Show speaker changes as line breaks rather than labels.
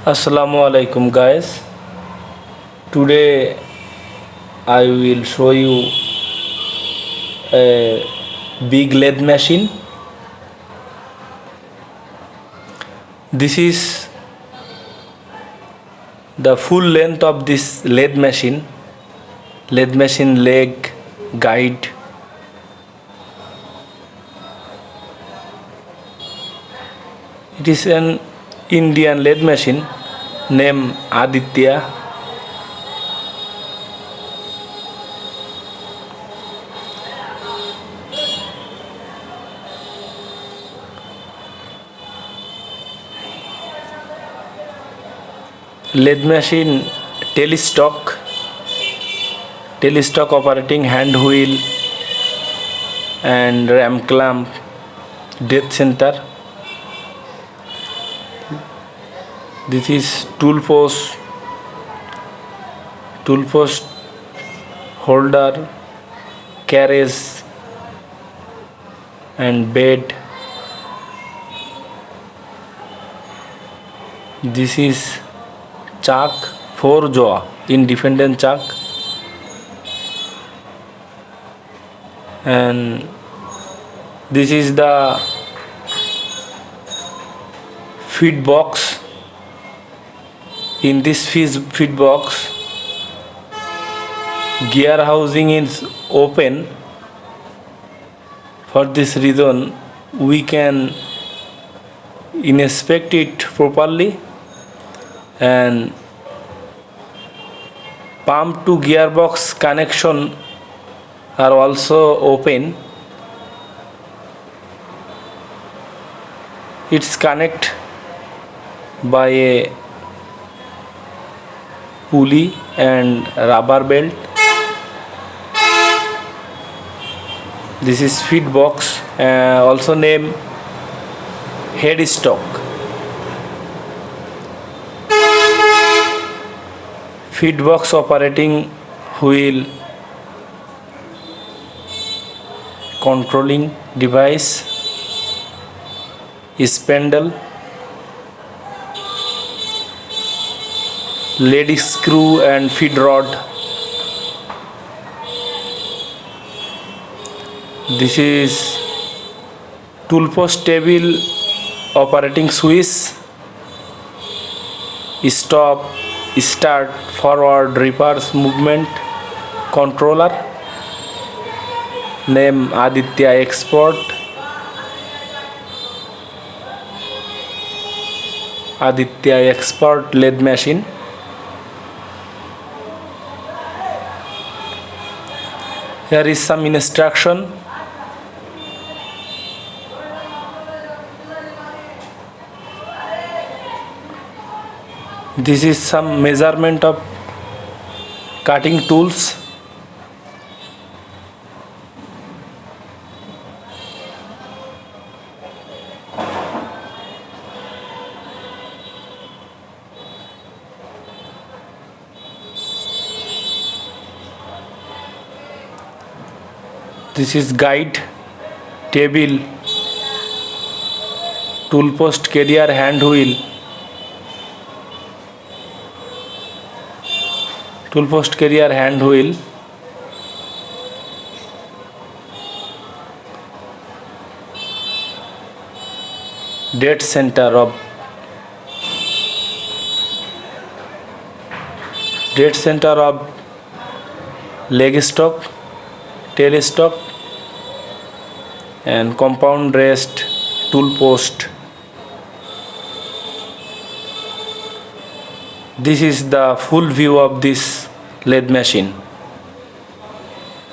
Assalamu alaikum guys. Today I will show you a big lathe machine. This is the full length of this lathe machine leg, guide. It is an Indian lathe machine named Aditya. Lathe machine telestock operating hand wheel and ram clamp, depth center. This is tool post holder, carriage and bed. This is chuck, 4 jaw independent chuck, and this is the feed box. In this feed box, gear housing is open. For this reason, we can inspect it properly, and pump to gearbox connection are also open. It's connect by a pulley and rubber belt. This is feed box, also named headstock. Feed box operating wheel, controlling device, spendle, lead screw and feed rod. This is tool post table operating switch, stop, start, forward, reverse movement controller, name Aditya Export. Aditya Export lathe machine. Here is some instruction. This is some measurement of cutting tools. This is guide, table, tool post carrier hand wheel, dead center of leg stock, tail stock, and compound rest tool post. This is the full view of this lathe machine.